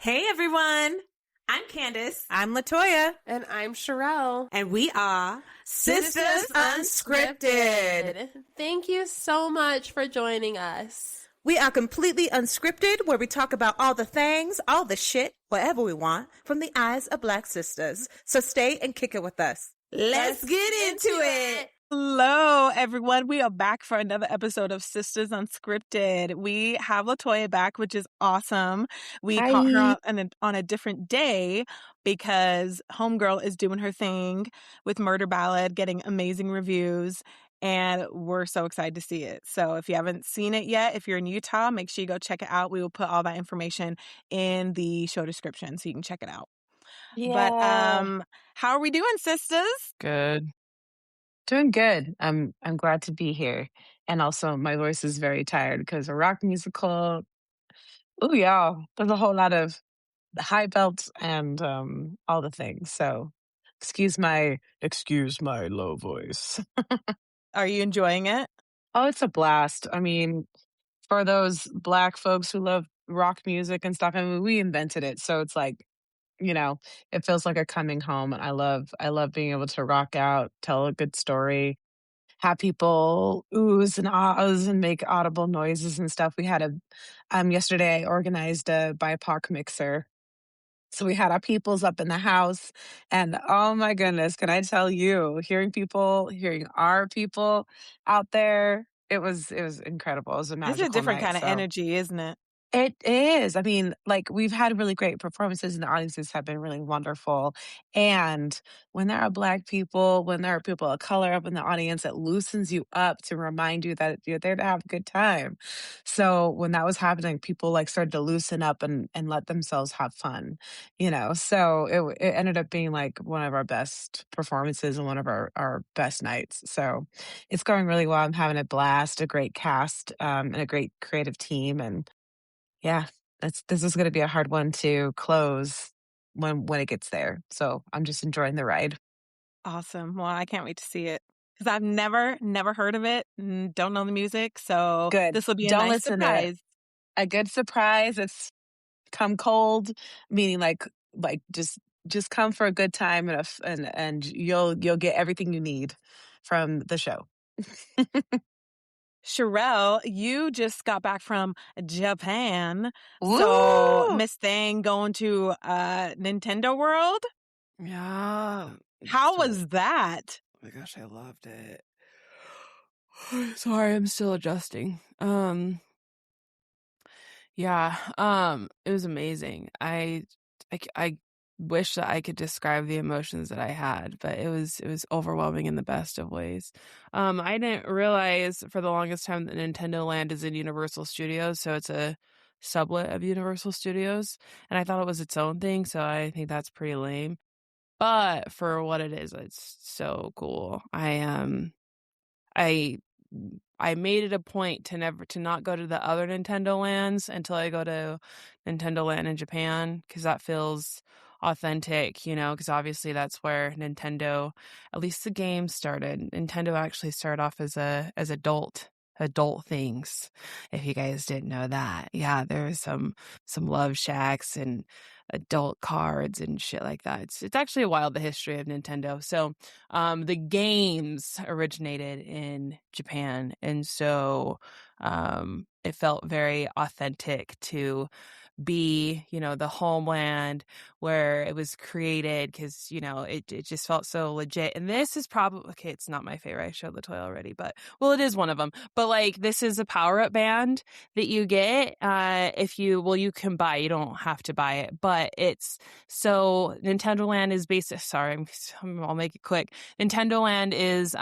Hey everyone, I'm Candace. I'm Toya. And I'm Sherelle. And we are Sistas Unscripted. Thank you so much for joining us. We are completely unscripted, where we talk about all the things, all the shit, whatever we want, from the eyes of Black sisters. So stay and kick it with us. Let's get into it. Hello, everyone. We are back for another episode of Sistas Unscripted. We have Toya back, which is awesome. We caught her on a different day because Homegirl is doing her thing with Murder Ballad, getting amazing reviews, and we're so excited to see it. So if you haven't seen it yet, if you're in Utah, make sure you go check it out. We will put all that information in the show description so you can check it out. Yeah. But how are we doing, sisters? Good. Doing good. I'm glad to be here. And also my voice is very tired because a rock musical. Oh yeah. There's a whole lot of high belts and all the things. So excuse my low voice. Are you enjoying it? Oh, it's a blast. I mean, for those Black folks who love rock music and stuff, I mean, we invented it. So it's like, it feels like a coming home. And I love being able to rock out, tell a good story, have people oohs and ahs and make audible noises and stuff. We had yesterday I organized a BIPOC mixer. So we had our peoples up in the house, and oh my goodness, can I tell you, hearing our people out there, it was incredible. It was a magical It's a different night, kind of so. energy, isn't it? It is. I mean, like, we've had really great performances and the audiences have been really wonderful. And when there are Black people, when there are people of color up in the audience, it loosens you up to remind you that you're there to have a good time. So when that was happening, people like started to loosen up and let themselves have fun, So it ended up being like one of our best performances and one of our best nights. So it's going really well. I'm having a blast, a great cast, and a great creative team. And yeah, this is going to be a hard one to close when it gets there. So I'm just enjoying the ride. Awesome. Well, I can't wait to see it because I've never heard of it and don't know the music. So Good. This will be a Don't nice listen to it. surprise. A good surprise. It's come cold, meaning like just come for a good time and you'll get everything you need from the show. Sherelle, you just got back from Japan. Woo! So Miss Thang going to Nintendo World. Yeah. How was that? Oh my gosh, I loved it. Sorry, I'm still adjusting. Yeah, it was amazing. I wish that I could describe the emotions that I had, but it was overwhelming in the best of ways. I didn't realize for the longest time that Nintendo Land is in Universal Studios, so it's a sublet of Universal Studios, and I thought it was its own thing, so I think that's pretty lame. But for what it is, it's so cool. I made it a point to not go to the other Nintendo lands until I go to Nintendo Land in Japan, because that feels authentic, because obviously that's where Nintendo, at least the game started. Nintendo actually started off as adult things, if you guys didn't know that. Yeah, there's some Love Shacks and adult cards and shit like that. It's actually wild, the history of Nintendo. So the games originated in Japan, and so it felt very authentic to be, the homeland where it was created, because, it just felt so legit. And this is probably, okay, it's not my favorite. I showed Toya already, but, well, it is one of them. But, like, this is a power-up band that you get you can buy. You don't have to buy it. But so Nintendo Land is sorry, I'll make it quick. Nintendo Land is,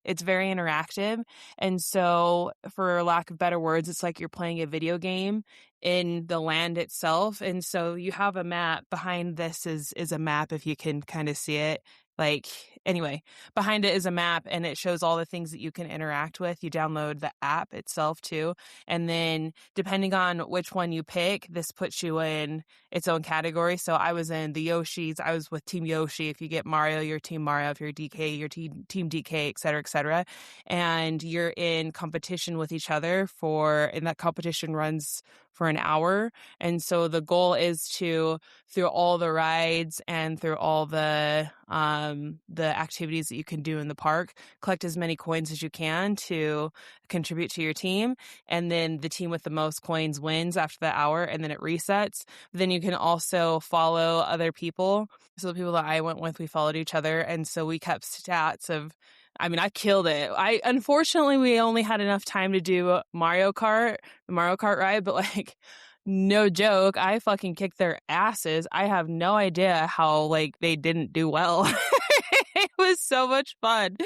it's very interactive. And so, for lack of better words, it's like you're playing a video game in the land itself. And so you have a map. Behind this is a map, if you can kind of see it. Like, anyway, behind it is a map, and it shows all the things that you can interact with. You download the app itself too, and then depending on which one you pick, this puts you in its own category. So I was in the Yoshis. I was with Team Yoshi. If you get Mario, you're Team Mario. If you're DK, you're Team DK, et cetera, et cetera. And you're in competition with each other and that competition runs for an hour. And so the goal is to, through all the rides and through all the activities that you can do in the park, collect as many coins as you can to contribute to your team. And then the team with the most coins wins after the hour, and then it resets. Then you can also follow other people. So the people that I went with, we followed each other. And so we kept stats of, I mean, I killed it. Unfortunately, we only had enough time to do the Mario Kart ride, but like, no joke, I fucking kicked their asses. I have no idea how like they didn't do well. It was so much fun.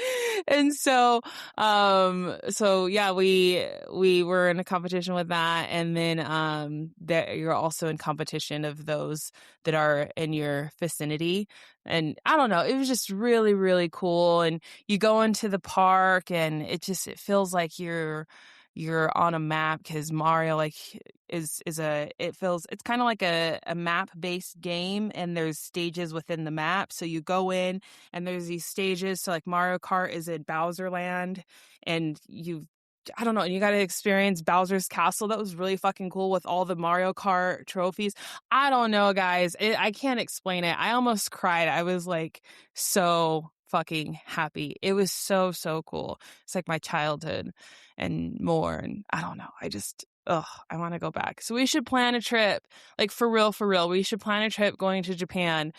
And so yeah, we were in a competition with that, and then that you're also in competition of those that are in your vicinity. And I don't know, it was just really, really cool. And you go into the park and it feels like you're on a map, because Mario like it's kind of like a map based game, and there's stages within the map. So you go in and there's these stages. So like Mario Kart is in Bowser Land, and I don't know, and you got to experience Bowser's Castle. That was really fucking cool with all the Mario Kart trophies. I don't know, guys. I can't explain it. I almost cried. I was like so fucking happy. It was so, so cool. It's like my childhood and more. And I don't know. I want to go back. So we should plan a trip. Like for real. We should plan a trip going to Japan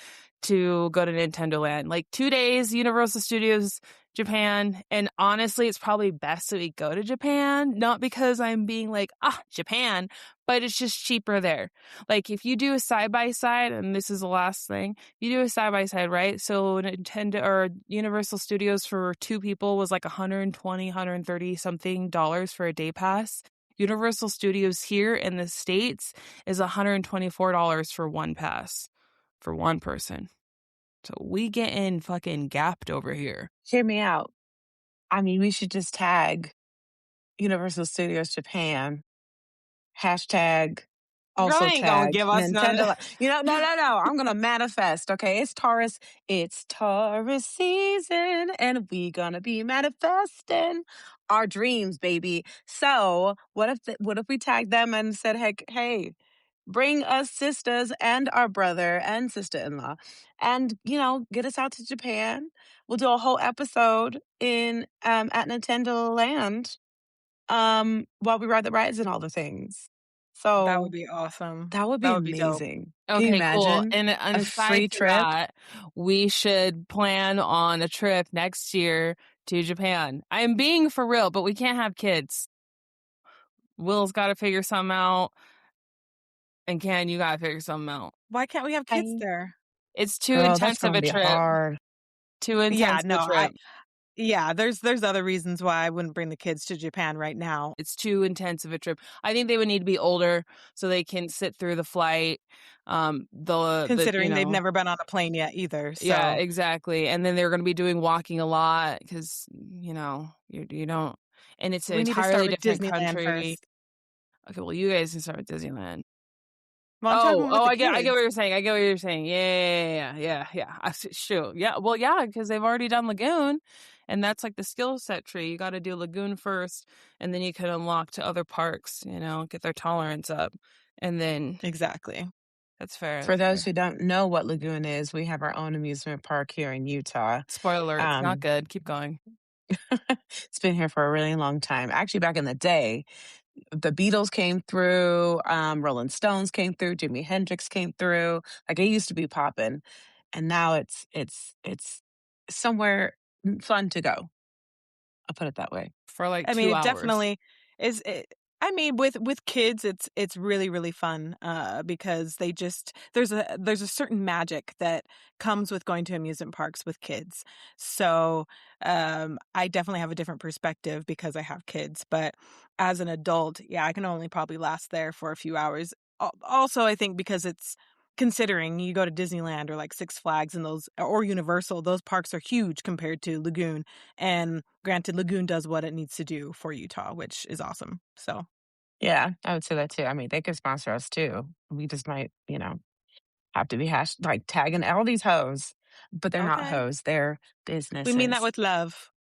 to go to Nintendo Land. Like 2 days, Universal Studios, Japan. And honestly, it's probably best that we go to Japan. Not because I'm being like, Japan, but it's just cheaper there. Like if you do a side-by-side, and this is the last thing, you do a side-by-side, right? So Nintendo or Universal Studios for 2 people was like $120, $130 something for a day pass. Universal Studios here in the States is $124 for one pass for one person. So we getting fucking gapped over here. Hear me out. I mean, we should just tag Universal Studios Japan, hashtag also Y'all ain't gonna tag give us none. Nintendo. No. I'm gonna manifest. Okay, it's Taurus season, and we gonna be manifesting our dreams, baby. So what if we tagged them and said, hey, bring us sisters and our brother and sister-in-law, and get us out to Japan. We'll do a whole episode in at Nintendo Land while we ride the rides and all the things. So That would be awesome. that would be That would be dope. amazing. Can you Okay, cool. imagine And a aside free from trip? that, we should plan on a trip next year to Japan. I am being for real, but we can't have kids. Will's got to figure something out. And Ken, you got to figure something out. Why can't we have kids there? It's too Girl, that's intense of gonna a be trip. hard. Too intense of a trip. There's other reasons why I wouldn't bring the kids to Japan right now. It's too intense of a trip. I think they would need to be older so they can sit through the flight. Considering they've never been on a plane yet either. So. Yeah, exactly. And then they're going to be doing walking a lot because, you don't. And it's an entirely different country. First. Okay, well, you guys can start with Disneyland. Well, I get what you're saying. Yeah. Shoot. Yeah, well, yeah, because they've already done Lagoon, and that's like the skill set tree. You got to do Lagoon first, and then you can unlock to other parks, get their tolerance up. And then... Exactly. That's fair. For those who don't know what Lagoon is, we have our own amusement park here in Utah. Spoiler, it's not good. Keep going. It's been here for a really long time. Actually, back in the day, the Beatles came through, Rolling Stones came through, Jimi Hendrix came through. Like, it used to be popping, and now it's somewhere fun to go. I'll put it that way. For like 2 hours. It definitely is. With kids, it's really, really fun because there's a certain magic that comes with going to amusement parks with kids. So I definitely have a different perspective because I have kids. But as an adult, yeah, I can only probably last there for a few hours. Also, I think because it's considering you go to Disneyland or like Six Flags and or Universal, those parks are huge compared to Lagoon. And granted, Lagoon does what it needs to do for Utah, which is awesome. So, yeah, I would say that too. I mean, they could sponsor us too. We just might, have to be tagging all these hoes, but they're not hoes. They're businesses. We mean that with love.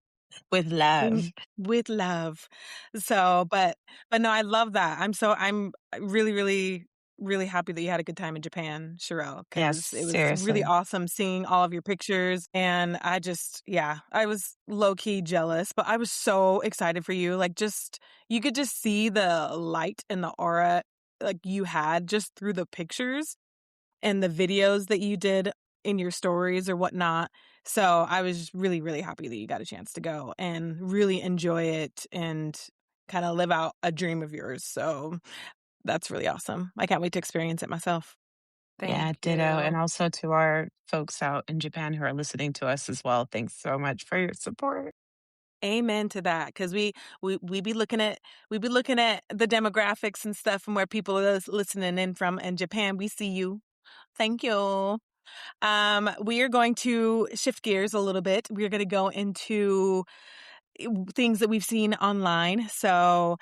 With love. With love. So, but no, I love that. I'm really, really, really happy that you had a good time in Japan, Sherelle, Yes, because it was really seriously. awesome seeing all of your pictures. And I was low key jealous, but I was so excited for you. Like, you could just see the light and the aura like you had just through the pictures and the videos that you did in your stories or whatnot. So I was really, really happy that you got a chance to go and really enjoy it and kind of live out a dream of yours. So that's really awesome. I can't wait to experience it myself. Yeah, Thank ditto. And you. also to our folks out in Japan who are listening to us as well. Thanks so much for your support. Amen to that, because we be looking at the demographics and stuff and where people are listening in from. In Japan, we see you. Thank you. We are going to shift gears a little bit. We're going to go into things that we've seen online. So,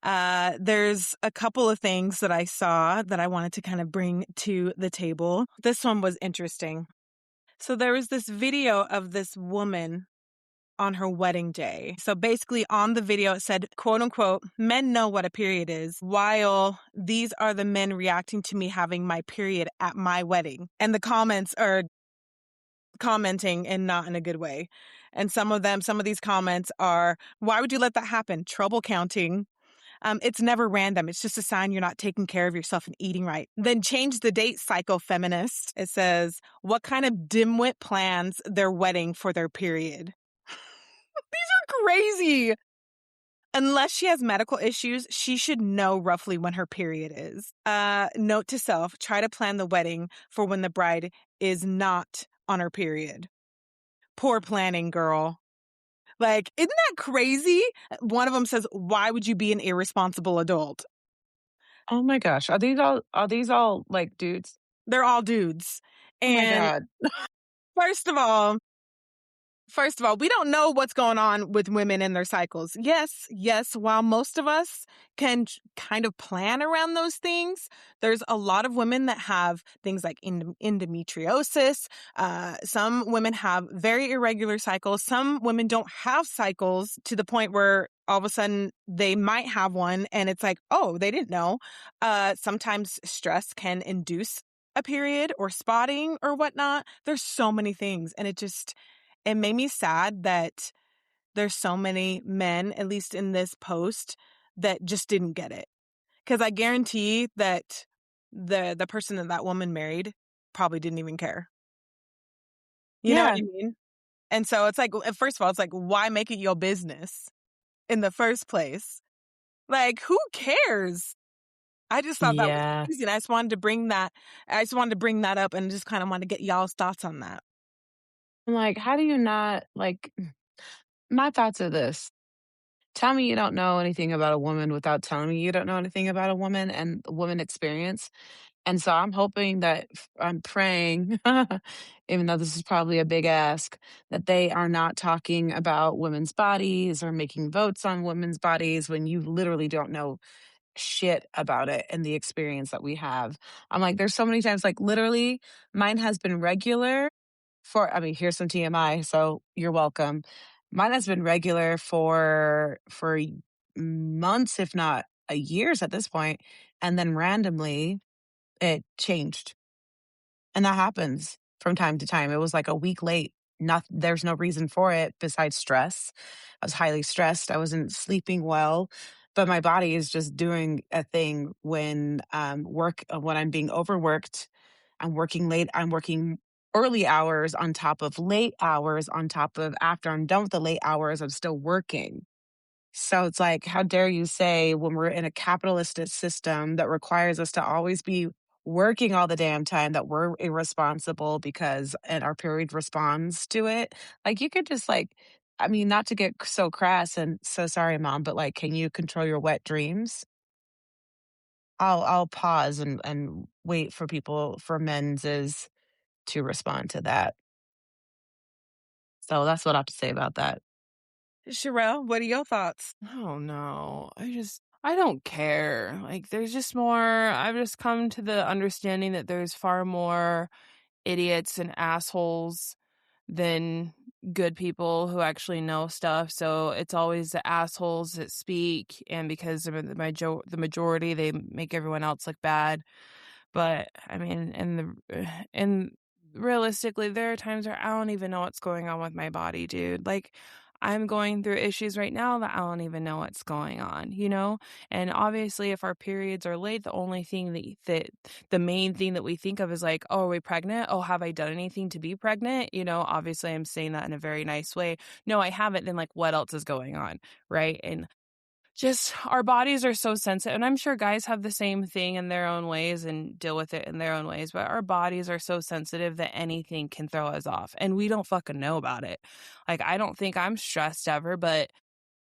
there's a couple of things that I saw that I wanted to kind of bring to the table. This one was interesting. So there was this video of this woman on her wedding day. So basically on the video, it said, quote unquote, men know what a period is, while these are the men reacting to me having my period at my wedding. And the comments are commenting and not in a good way. And some of these comments are, why would you let that happen? Trouble counting. It's never random. It's just a sign you're not taking care of yourself and eating right. Then change the date, psycho feminist. It says, what kind of dimwit plans their wedding for their period? These are crazy. Unless she has medical issues, she should know roughly when her period is. Note to self, try to plan the wedding for when the bride is not on her period. Poor planning, girl. Like, isn't that crazy? One of them says, why would you be an irresponsible adult? Oh my gosh. Are these all like dudes? They're all dudes. Oh my And God. first of all, we don't know what's going on with women and their cycles. Yes, while most of us can kind of plan around those things, there's a lot of women that have things like endometriosis. Some women have very irregular cycles. Some women don't have cycles to the point where all of a sudden they might have one and it's like, oh, they didn't know. Sometimes stress can induce a period or spotting or whatnot. There's so many things, and it made me sad that there's so many men, at least in this post, that just didn't get it. Because I guarantee that the person that woman married probably didn't even care. You know what Yeah. I mean? And so it's like, first of all, it's like, why make it your business in the first place? Like, who cares? I just thought that was Yeah. crazy, and I just wanted to bring that up and just kind of want to get y'all's thoughts on that. I'm like, how do you not like my thoughts are this. Tell me you don't know anything about a woman without telling me you don't know anything about a woman and a woman experience. And so I'm hoping that I'm praying, even though this is probably a big ask, that they are not talking about women's bodies or making votes on women's bodies when you literally don't know shit about it and the experience that we have. I'm like, there's so many times, like literally, mine has been regular for, I mean, here's some TMI, so you're welcome. Mine has been regular for months, if not years at this point, and then randomly it changed. And that happens from time to time. It was like a week late. Not There's no reason for it besides stress. I was highly stressed. I wasn't sleeping well, but my body is just doing a thing when when I'm being overworked. I'm working late. I'm working early hours on top of late hours on top of after I'm done with the late hours, I'm still working. So it's like, how dare you say when we're in a capitalist system that requires us to always be working all the damn time that we're irresponsible because and our period responds to it. Like you could just like, I mean, not to get so crass and so sorry, mom, but like, can you control your wet dreams? I'll pause and wait for people for men's to respond to that. So that's what I have to say about that. Sherelle, what are your thoughts? Oh no. I don't care. Like there's just more I've just come to the understanding that there's far more idiots and assholes than good people who actually know stuff. So it's always the assholes that speak, and because they're the majority, they make everyone else look bad. But I mean, and realistically, there are times where I don't even know what's going on with my body, dude. Like, I'm going through issues right now that I don't even know what's going on, you know? And obviously, if our periods are late, the only thing that the main thing that we think of is like, oh, are we pregnant? Oh, have I done anything to be pregnant? You know, obviously, I'm saying that in a very nice way. No, I haven't. Then, like, what else is going on? Right. And just our bodies are so sensitive, and I'm sure guys have the same thing in their own ways and deal with it in their own ways, but our bodies are so sensitive that anything can throw us off, and we don't fucking know about it. Like, I don't think I'm stressed ever, but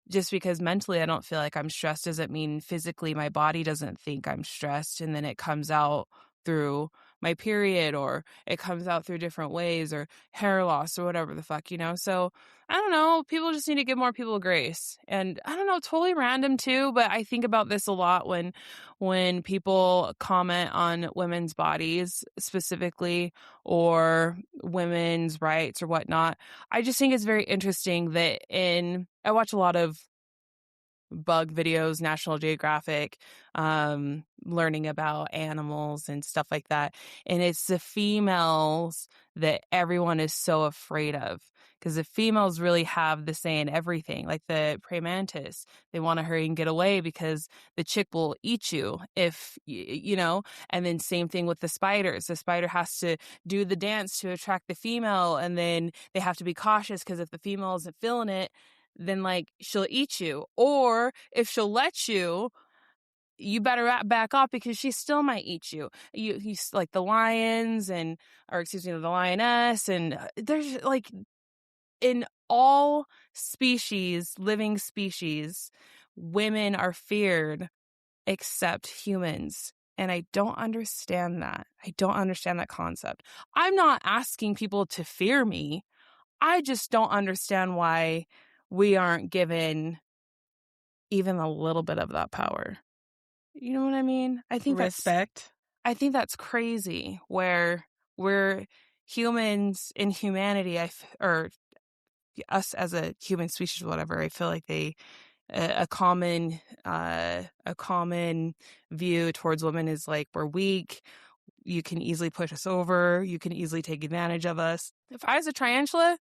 just because mentally I don't feel like I'm stressed doesn't mean physically my body doesn't think I'm stressed, and then it comes out through my period, or it comes out through different ways, or hair loss, or whatever the fuck, you know? So I don't know, people just need to give more people grace. And I don't know, totally random too, but I think about this a lot when people comment on women's bodies specifically, or women's rights or whatnot. I just think it's very interesting that I watch a lot of bug videos, National Geographic, learning about animals and stuff like that. And it's the females that everyone is so afraid of, because the females really have the say in everything. Like the praying mantis, they want to hurry and get away because the chick will eat you if you know. And then same thing with the spiders. The spider has to do the dance to attract the female, and then they have to be cautious because if the female isn't feeling it, then like she'll eat you. Or if she'll let you, you better back off because she still might eat you. You like the lions or excuse me, the lioness, and there's like in all species, living species, women are feared except humans. And I don't understand that. I don't understand that concept. I'm not asking people to fear me. I just don't understand why we aren't given even a little bit of that power. You know what I mean? I think that's crazy, where we're humans in humanity, or us as a human species, whatever. I feel like a common view towards women is like, we're weak. You can easily push us over. You can easily take advantage of us. If I was a tarantula,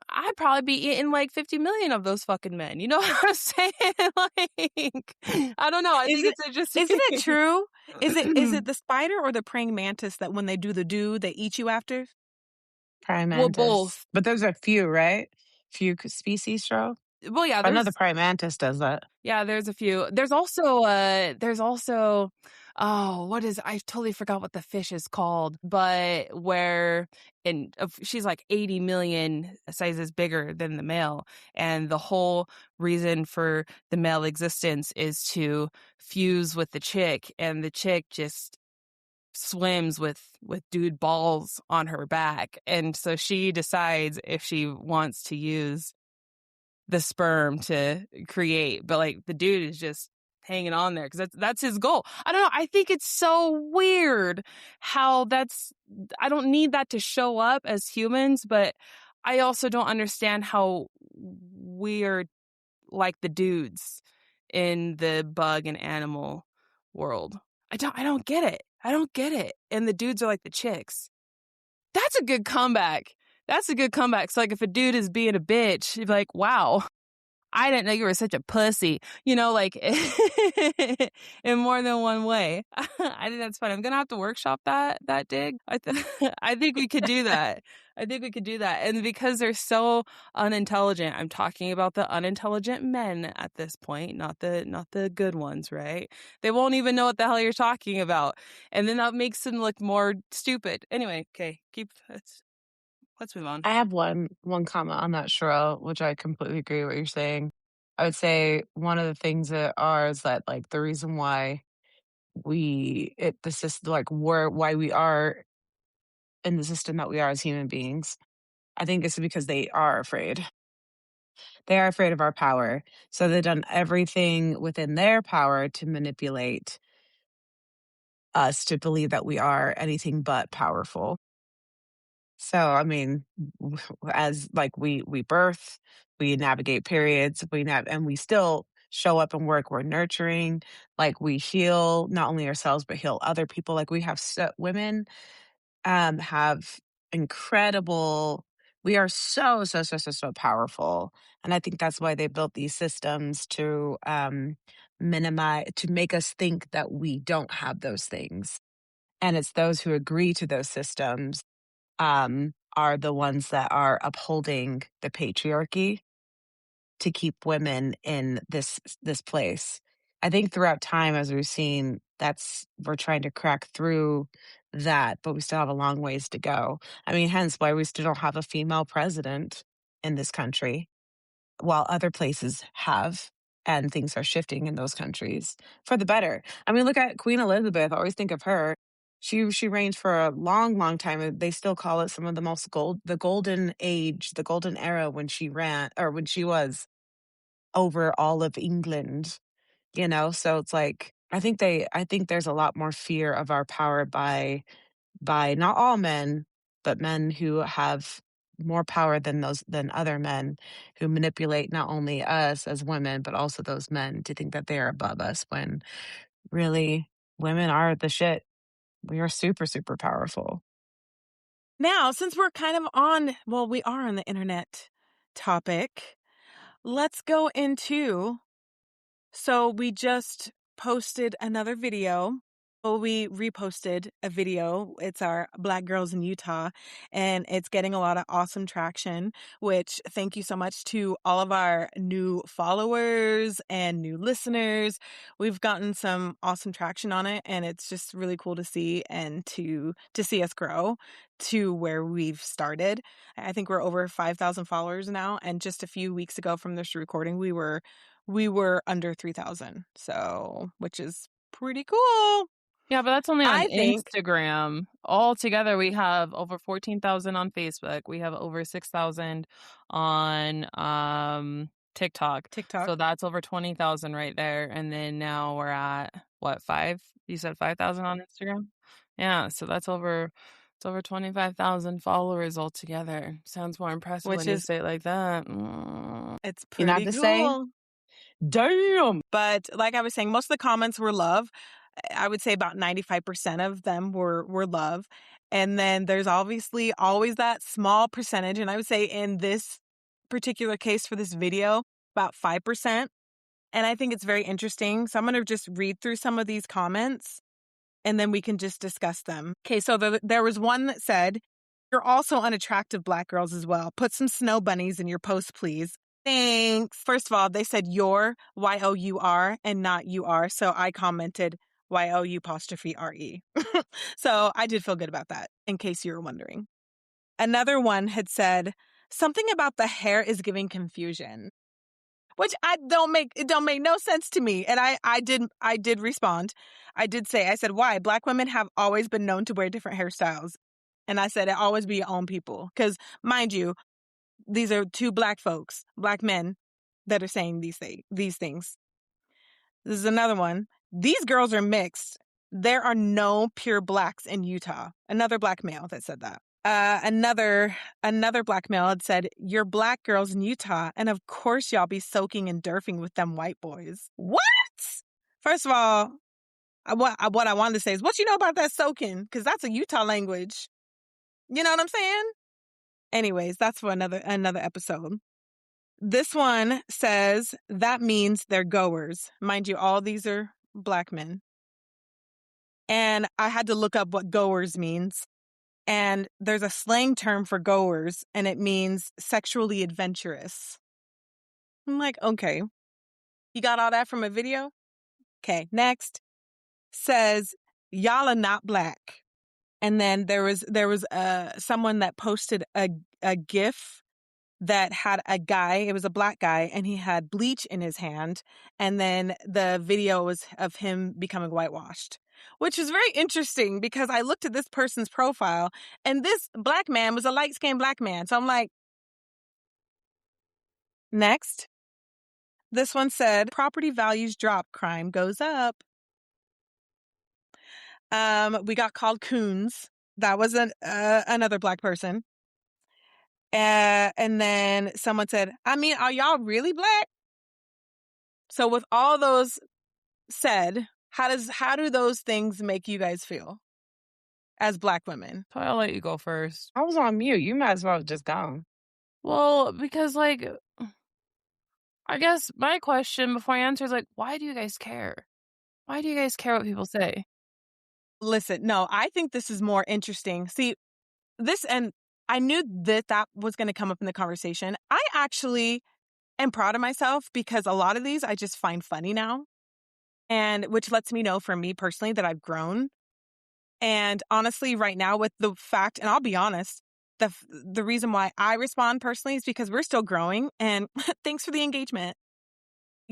I'd probably be eating like 50 million of those fucking men. You know what I'm saying? Like, I don't know. I think it's interesting. Isn't it true? Is it the spider or the praying mantis that when they do they eat you after? Praying Well, mantis. both. But there's a few, right? Few species, Cheryl? Well, yeah. Another praying mantis does that. Yeah, there's a few. There's also I totally forgot what the fish is called, but she's like 80 million sizes bigger than the male, and the whole reason for the male existence is to fuse with the chick, and the chick just swims with dude balls on her back, and so she decides if she wants to use the sperm to create, but like the dude is just hanging on there because that's his goal. I don't know. I think it's so weird how I don't need that to show up as humans, but I also don't understand how we are like the dudes in the bug and animal world. I don't get it. I don't get it. And the dudes are like the chicks. That's a good comeback. So like if a dude is being a bitch, you'd be like, wow, I didn't know you were such a pussy, you know, like in more than one way. I think that's fun. I'm going to have to workshop that dig. I think we could do that. And because they're so unintelligent, I'm talking about the unintelligent men at this point, not the good ones, right? They won't even know what the hell you're talking about. And then that makes them look more stupid. Anyway, okay, let's move on. I have one comment on that, Cheryl, which I completely agree with what you're saying. I would say one of the things that is that like the reason why why we are in the system that we are as human beings, I think it's because they are afraid. They are afraid of our power. So they've done everything within their power to manipulate us to believe that we are anything but powerful. So, I mean, as like we birth, we navigate periods, and we still show up and work. We're nurturing, like we heal not only ourselves but heal other people. Like we have women have incredible. We are so powerful, and I think that's why they built these systems to minimize, to make us think that we don't have those things. And it's those who agree to those systems are the ones that are upholding the patriarchy to keep women in this place. I think throughout time, as we've seen, we're trying to crack through that, but we still have a long ways to go. I mean, hence why we still don't have a female president in this country, while other places have, and things are shifting in those countries for the better. I mean, look at Queen Elizabeth. I always think of her. She reigned for a long time. They still call it some of the golden age, the golden era when she ran, or when she was over all of England. So it's like I think there's a lot more fear of our power by not all men, but men who have more power than other men, who manipulate not only us as women but also those men to think that they are above us, when really women are the shit. We are super powerful. Now, since we're kind of we are on the internet topic, let's go into. So we just posted another video. We reposted a video. It's our Black Girls in Utah, and it's getting a lot of awesome traction, which thank you so much to all of our new followers and new listeners. We've gotten some awesome traction on it, and it's just really cool to see, and to see us grow to where we've started. I think we're over 5,000 followers now, and just a few weeks ago from this recording, we were under 3,000. So, which is pretty cool. Yeah, but that's only on I think Instagram. Altogether, we have over 14,000 on Facebook. We have over 6,000 on TikTok. So that's over 20,000 right there. And then now we're at what, 5? You said 5,000 on Instagram? Yeah, so it's over 25,000 followers altogether. Sounds more impressive when you say it like that. It's You know what pretty to say? cool. Damn. But like I was saying, most of the comments were love. I would say about 95% of them were love. And then there's obviously always that small percentage. And I would say in this particular case for this video, about 5%. And I think it's very interesting. So I'm going to just read through some of these comments, and then we can just discuss them. Okay, so there was one that said, "You're also unattractive Black girls as well. Put some snow bunnies in your post, please." Thanks. First of all, they said your, Y-O-U-R, and not you-are. So I commented Y-O-U''re. So I did feel good about that, in case you were wondering. Another one had said, "Something about the hair is giving confusion," which it don't make no sense to me. And I did respond. I said, "Why? Black women have always been known to wear different hairstyles." And I said, "It always be your own people." Because mind you, these are two Black folks, Black men, that are saying these things. This is another one. "These girls are mixed. There are no pure Blacks in Utah." Another Black male that said that. Another Black male had said, "You're Black girls in Utah, and of course y'all be soaking and durfing with them white boys." What? First of all, what I wanted to say is, what you know about that soaking? Because that's a Utah language. You know what I'm saying? Anyways, that's for another episode. This one says, "That means they're goers." Mind you, all these are Black men. And I had to look up what goers means. And there's a slang term for goers, and it means sexually adventurous. I'm like, okay. You got all that from a video? Okay, next. Says, "Y'all are not Black." And then there was someone that posted a GIF that had a guy, it was a Black guy, and he had bleach in his hand. And then the video was of him becoming whitewashed, which is very interesting because I looked at this person's profile, and this Black man was a light-skinned Black man. So I'm like, next. This one said, "Property values drop, crime goes up." We got called coons. That was another Black person. And then someone said, I mean, are y'all really black? So with all those said, how do those things make you guys feel as Black women? So I'll let you go first. I was on mute. You might as well have just gone. Well, because like, I guess my question before I answer is like, why do you guys care? Why do you guys care what people say? Listen, no, I think this is more interesting. See, and I knew that was going to come up in the conversation. I actually am proud of myself because a lot of these I just find funny now, and which lets me know for me personally that I've grown. And honestly, right now with the fact, and I'll be honest, the reason why I respond personally is because we're still growing, and thanks for the engagement.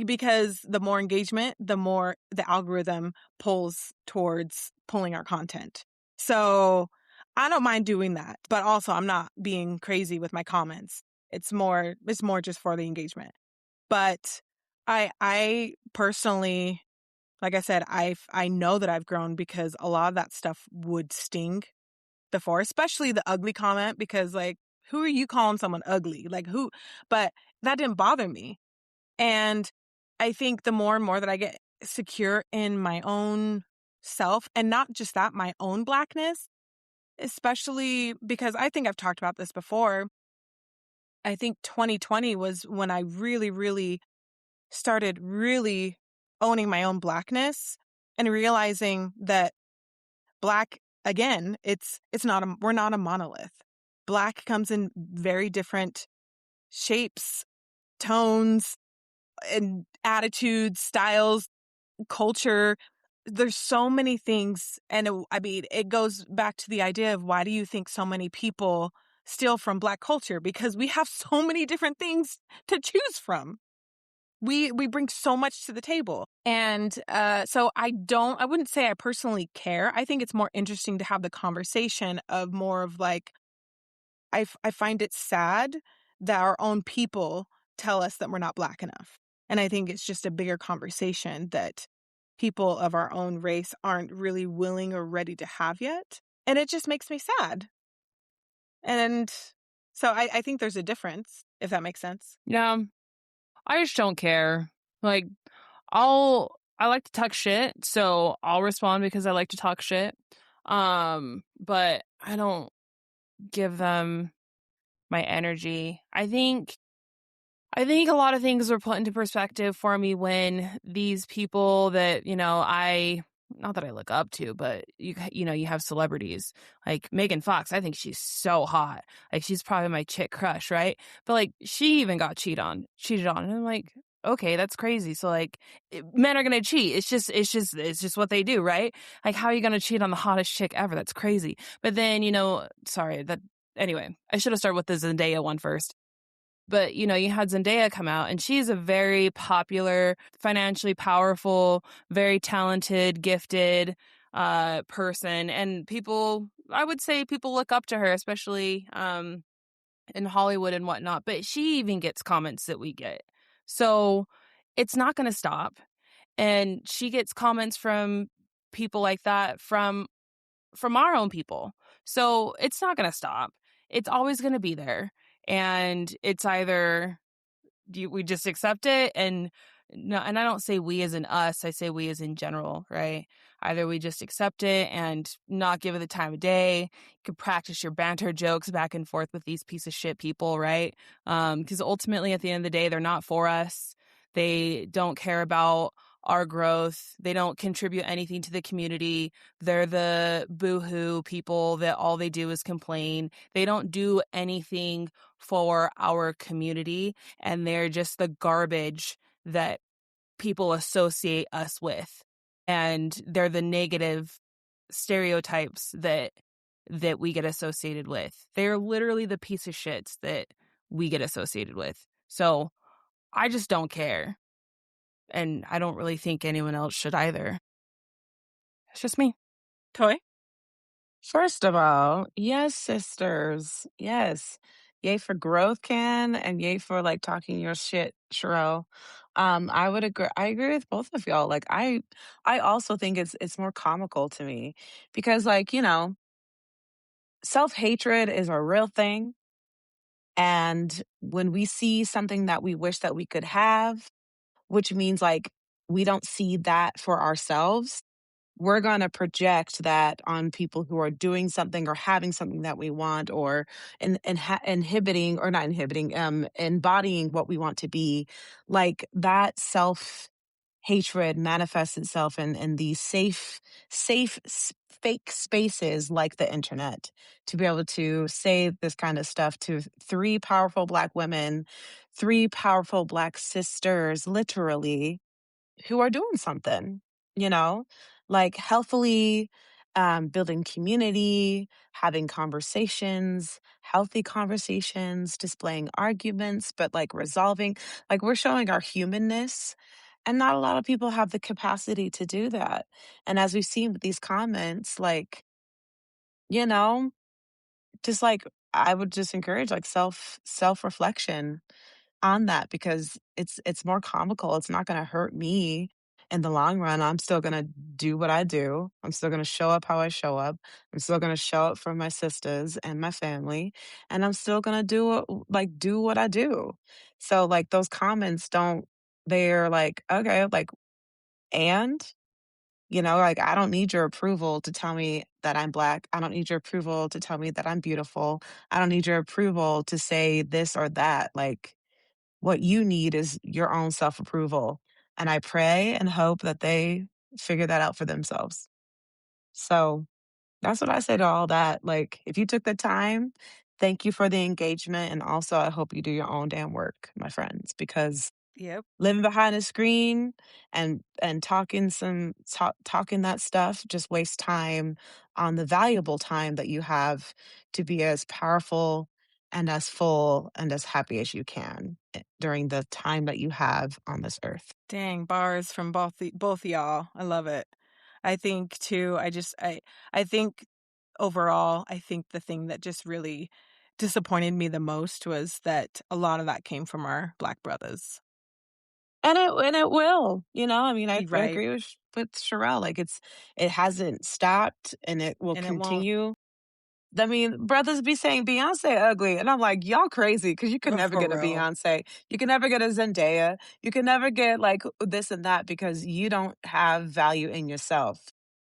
Because the more engagement, the more the algorithm pulls towards pulling our content. So I don't mind doing that, but also I'm not being crazy with my comments. It's more just for the engagement. But I personally, like I said, I know that I've grown because a lot of that stuff would sting before, especially the ugly comment, because like, who are you calling someone ugly? Like who? But that didn't bother me. And I think the more and more that I get secure in my own self, and not just that, my own Blackness, especially because I think I've talked about this before. I think 2020 was when I really, really started really owning my own Blackness and realizing that Black, again, we're not a monolith. Black comes in very different shapes, tones, and attitudes, styles, culture. There's so many things. And it goes back to the idea of why do you think so many people steal from Black culture? Because we have so many different things to choose from. We bring so much to the table. And so I wouldn't say I personally care. I think it's more interesting to have the conversation of more of like, I find it sad that our own people tell us that we're not Black enough. And I think it's just a bigger conversation that people of our own race aren't really willing or ready to have yet. And it just makes me sad. And so I think there's a difference, if that makes sense. Yeah, I just don't care. Like, I like to talk shit, so I'll respond because I like to talk shit. But I don't give them my energy. I think a lot of things were put into perspective for me when these people that, not that I look up to, but you have celebrities like Megan Fox. I think she's so hot. Like she's probably my chick crush, right? But like she even got cheated on. And I'm like, okay, that's crazy. So like men are going to cheat. It's just what they do, right? Like how are you going to cheat on the hottest chick ever? That's crazy. But then, anyway, I should have started with the Zendaya one first. But, you had Zendaya come out, and she's a very popular, financially powerful, very talented, gifted person. And I would say people look up to her, especially in Hollywood and whatnot. But she even gets comments that we get. So it's not going to stop. And she gets comments from people like that from our own people. So it's not going to stop. It's always going to be there. And it's either we just accept it, and I don't say we as in us, I say we as in general, right? Either we just accept it and not give it the time of day. You can practice your banter jokes back and forth with these piece of shit people, right? Because ultimately at the end of the day, they're not for us. They don't care about our growth. They don't contribute anything to the community. They're the boohoo people that all they do is complain. They don't do anything for our community, and they're just the garbage that people associate us with. And they're the negative stereotypes that we get associated with. They're literally the piece of shits that we get associated with. So I just don't care. And I don't really think anyone else should either. It's just me. Toy? First of all, yes, sisters. Yes. Yay for growth, Can, and yay for like talking your shit, Sherelle. I would agree. I agree with both of y'all. Like I also think it's more comical to me because like, self-hatred is a real thing. And when we see something that we wish that we could have, which means like we don't see that for ourselves, we're going to project that on people who are doing something or having something that we want, or inhibiting or not inhibiting, embodying what we want to be. Like that self hatred manifests itself in these fake spaces like the internet, to be able to say this kind of stuff to three powerful Black women, three powerful Black sisters, literally, who are doing something, like healthily, building community, having conversations, healthy conversations, displaying arguments, but like resolving, like we're showing our humanness. And not a lot of people have the capacity to do that. And as we've seen with these comments, like, you know, just like I would just encourage like self reflection on that, because it's more comical. It's not going to hurt me in the long run. I'm still going to do what I do. I'm still going to show up how I show up. I'm still going to show up for my sisters and my family, and I'm still going to do what I do. So like those comments they're like, okay, like, and like I don't need your approval to tell me that I'm Black. I don't need your approval to tell me that I'm beautiful. I don't need your approval to say this or that. Like, what you need is your own self-approval. And I pray and hope that they figure that out for themselves. So that's what I say to all that. Like, if you took the time, thank you for the engagement. And also, I hope you do your own damn work, my friends, because Yep. living behind a screen and talking talking that stuff just wastes time on the valuable time that you have to be as powerful and as full and as happy as you can during the time that you have on this earth. Dang, bars from both y'all. I love it. I think too, I think overall, I think the thing that just really disappointed me the most was that a lot of that came from our Black brothers. And it will, I mean, I Right. agree with Sherelle. Like it hasn't stopped and it will And it won't. continue. I mean, brothers be saying Beyonce ugly. And I'm like, y'all crazy, because you can never For get a real. Beyonce. You can never get a Zendaya. You can never get like this and that, because you don't have value in yourself.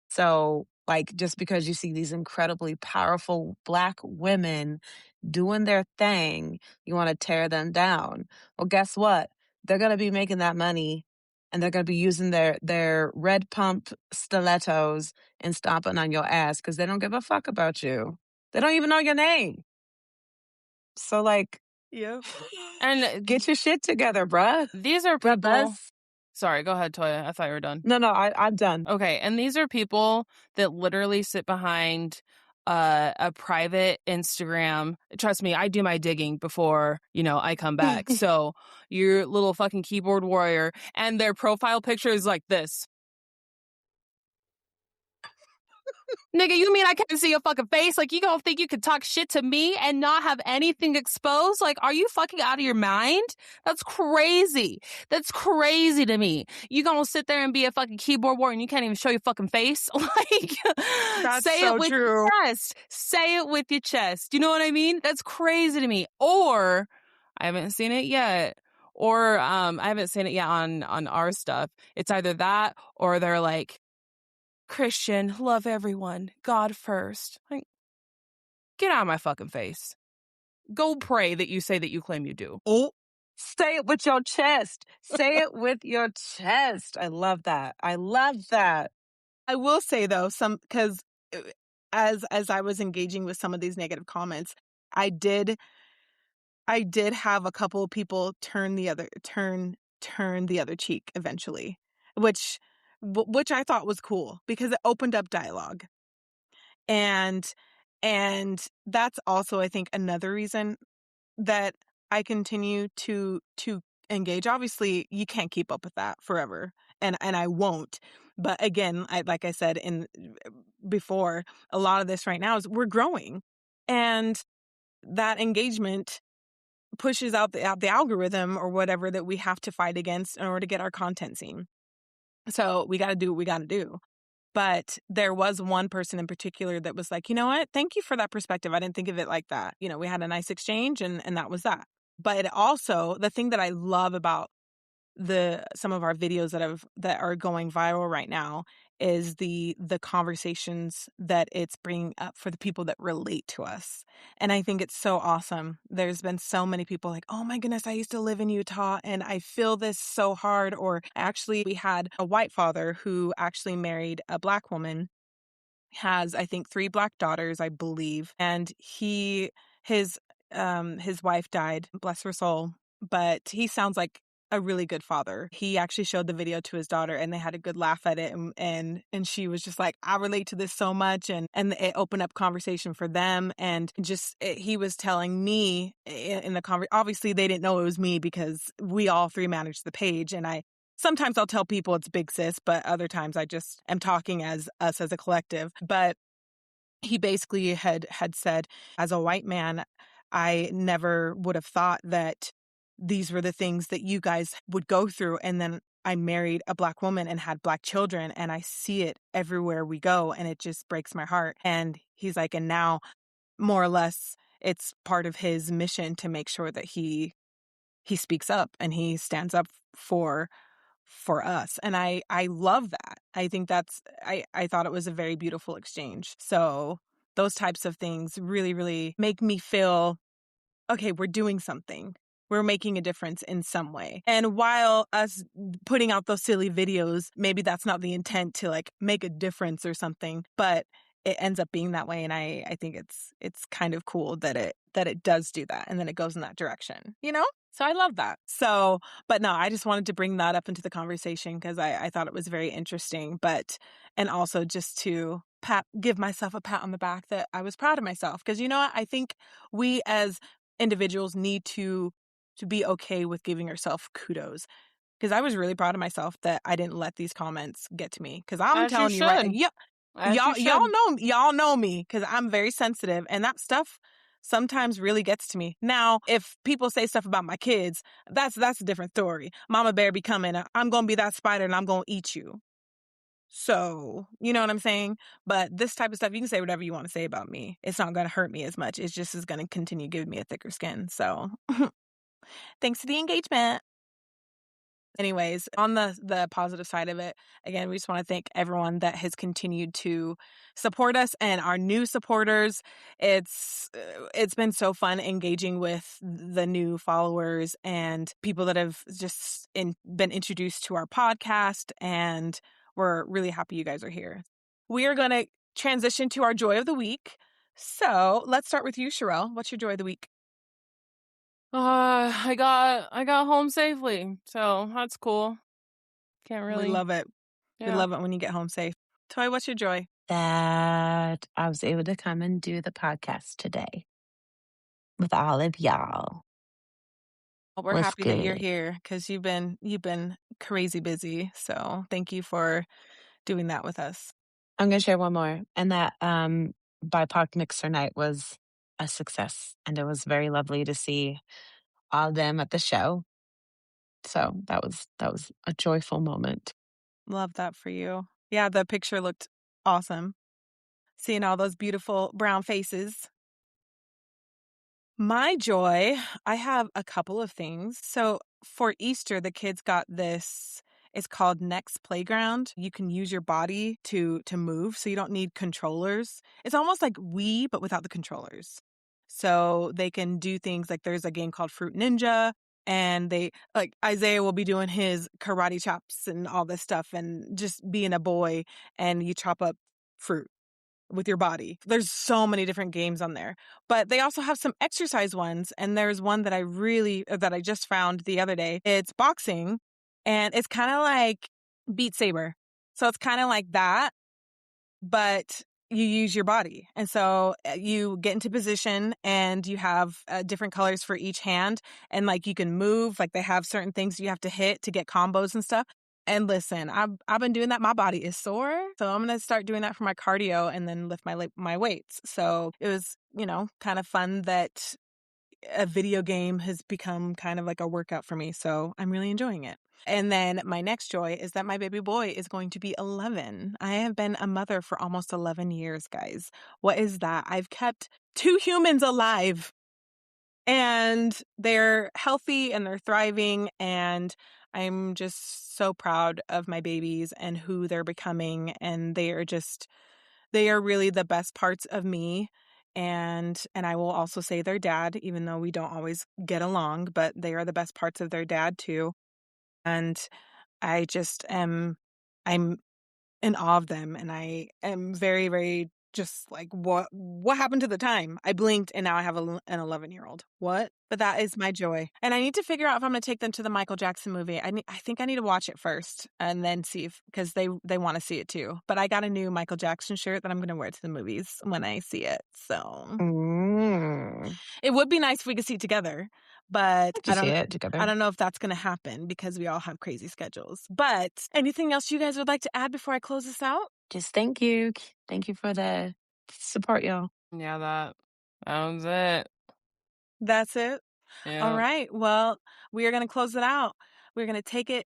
So, like, just because you see these incredibly powerful Black women doing their thing, you want to tear them down. Well, guess what? They're going to be making that money, and they're going to be using their red pump stilettos and stomping on your ass because they don't give a fuck about you. They don't even know your name. So, like, Yep. And get your shit together, bruh. these are people. Brothers. Sorry, go ahead, Toya. I thought you were done. No, I'm done. Okay, and these are people that literally sit behind a private Instagram. Trust me, I do my digging before, I come back. So your little fucking keyboard warrior, and their profile picture is like this. Nigga, you mean I can't see your fucking face? Like, you don't think you could talk shit to me and not have anything exposed? Like, are you fucking out of your mind? That's crazy. That's crazy to me. You gonna sit there and be a fucking keyboard warrior and you can't even show your fucking face? Like, That's say so it with true. your chest. Say it with your chest. You know what I mean? That's crazy to me. Or, I haven't seen it yet. Or, I haven't seen it yet on our stuff. It's either that or they're like, Christian, love everyone, God first. Like, get out of my fucking face. Go pray that you say that you claim you do. Oh, say it with your chest. Say it with your chest. I love that. I love that. I will say though, because as I was engaging with some of these negative comments, I did have a couple of people turn the other cheek eventually, which I thought was cool because it opened up dialogue. And that's also, I think, another reason that I continue to engage. Obviously, you can't keep up with that forever, and I won't. But again, like I said before, a lot of this right now is we're growing, and that engagement pushes out the algorithm or whatever that we have to fight against in order to get our content seen. So we got to do what we got to do. But there was one person in particular that was like, you know what? Thank you for that perspective. I didn't think of it like that. You know, we had a nice exchange and that was that. But it also, the thing that I love about some of our videos that are going viral right now is the conversations that it's bringing up for the people that relate to us. And I think it's so awesome. There's been so many people like, oh my goodness, I used to live in Utah and I feel this so hard. Or actually, we had a white father who actually married a Black woman, has I think 3 Black daughters, I believe, and his wife died, bless her soul, but he sounds like a really good father. He actually showed the video to his daughter and they had a good laugh at it, and she was just like, I relate to this so much, and it opened up conversation for them. And he was telling me in the conversation, obviously they didn't know it was me because we all 3 managed the page, and sometimes I'll tell people it's Big Sis, but other times I just am talking as us as a collective. But he basically had said, as a white man, I never would have thought that these were the things that you guys would go through. And then I married a Black woman and had Black children, and I see it everywhere we go, and it just breaks my heart. And he's like, and now more or less it's part of his mission to make sure that he speaks up and he stands up for us. And I love that. I think I thought it was a very beautiful exchange. So those types of things really, really make me feel, okay, we're doing something. We're making a difference in some way. And while us putting out those silly videos, maybe that's not the intent to like make a difference or something, but it ends up being that way. And I think it's kind of cool that it does do that. And then it goes in that direction, you know? So I love that. So, but no, I just wanted to bring that up into the conversation because I thought it was very interesting, and also just to give myself a pat on the back that I was proud of myself. Because you know what? I think we as individuals need to be okay with giving ourselves kudos. Because I was really proud of myself that I didn't let these comments get to me. Because I'm telling you right, y'all know me because I'm very sensitive, and that stuff sometimes really gets to me. Now, if people say stuff about my kids, that's a different story. Mama Bear be coming. I'm gonna be that spider, and I'm gonna eat you. So, you know what I'm saying? But this type of stuff, you can say whatever you want to say about me. It's not gonna hurt me as much. It's just is gonna continue giving me a thicker skin. So, thanks for the engagement. Anyways, on the positive side of it, again, we just want to thank everyone that has continued to support us and our new supporters. It's been so fun engaging with the new followers and people that have just been introduced to our podcast, and we're really happy you guys are here. We are going to transition to our joy of the week. So let's start with you, Sherelle. What's your joy of the week? I got home safely, so that's cool. Can't really. We love it. Yeah. We love it when you get home safe. Toy, what's your joy? That I was able to come and do the podcast today with all of y'all. Well, we're Was happy that you're good. here because you've been crazy busy. So thank you for doing that with us. I'm going to share one more. And that BIPOC Mixer Night was a success. And it was very lovely to see all of them at the show. So that was a joyful moment. Love that for you. Yeah, the picture looked awesome. Seeing all those beautiful brown faces. My joy, I have a couple of things. So for Easter, the kids got this. It's called Next Playground. You can use your body to move, so you don't need controllers. It's almost like Wii, but without the controllers. So they can do things like there's a game called Fruit Ninja, and they like Isaiah will be doing his karate chops and all this stuff, and just being a boy, and you chop up fruit with your body. There's so many different games on there, but they also have some exercise ones. And there's one that I just found the other day. It's boxing, and it's kind of like Beat Saber. So it's kind of like that, but you use your body. And so you get into position, and you have different colors for each hand, and like you can move, like they have certain things you have to hit to get combos and stuff. And listen, I've been doing that. My body is sore, so I'm gonna start doing that for my cardio and then lift my weights. So it was, kind of fun that a video game has become kind of like a workout for me. So I'm really enjoying it. And then my next joy is that my baby boy is going to be 11. I have been a mother for almost 11 years, guys. What is that? I've kept 2 humans alive, and they're healthy and they're thriving. And I'm just so proud of my babies and who they're becoming. And they are really the best parts of me. And I will also say their dad, even though we don't always get along, but they are the best parts of their dad too. And I just I'm in awe of them. And I am very, very just like, what happened to the time? I blinked and now I have an 11-year-old. What? But that is my joy. And I need to figure out if I'm going to take them to the Michael Jackson movie. I think I need to watch it first and then see if, because they want to see it too. But I got a new Michael Jackson shirt that I'm going to wear to the movies when I see it. So it would be nice if we could see it together, but To see it together. I don't know if that's going to happen because we all have crazy schedules. But anything else you guys would like to add before I close this out? Just thank you. Thank you for the support, y'all. Yeah, that was it. That's it. Yeah. All right. Well, we are going to close it out. We're going to taking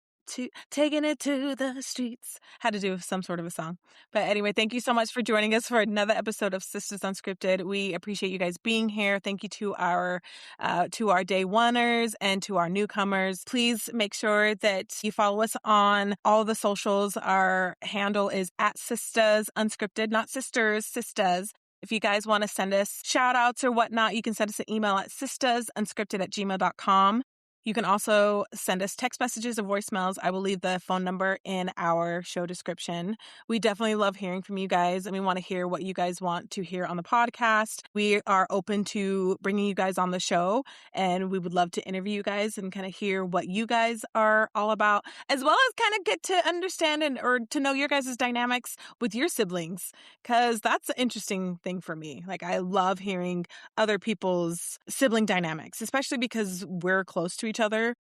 it to the streets. Had to do some sort of a song. But anyway, thank you so much for joining us for another episode of Sistas Unscripted. We appreciate you guys being here. Thank you to our day oneers and to our newcomers. Please make sure that you follow us on all the socials. Our handle is @Sistas Unscripted, not sisters, Sistas. If you guys want to send us shout outs or whatnot, you can send us an email at sistasunscripted@gmail.com. You can also send us text messages or voicemails. I will leave the phone number in our show description. We definitely love hearing from you guys, and we want to hear what you guys want to hear on the podcast. We are open to bringing you guys on the show, and we would love to interview you guys and kind of hear what you guys are all about, as well as kind of get to understand or to know your guys' dynamics with your siblings, because that's an interesting thing for me. Like, I love hearing other people's sibling dynamics, especially because we're close to each other.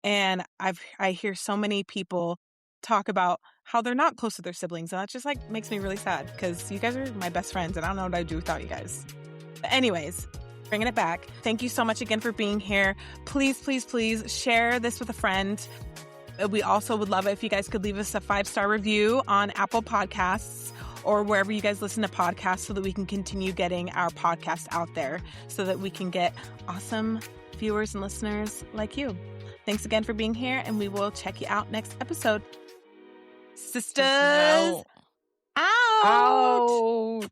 And I hear so many people talk about how they're not close to their siblings. And that just like makes me really sad because you guys are my best friends and I don't know what I'd do without you guys. But anyways, bringing it back. Thank you so much again for being here. Please, please, please share this with a friend. We also would love it if you guys could leave us a 5-star review on Apple Podcasts or wherever you guys listen to podcasts so that we can continue getting our podcast out there so that we can get awesome viewers and listeners like you. Thanks again for being here, and we will check you out next episode. Sisters, out! Out.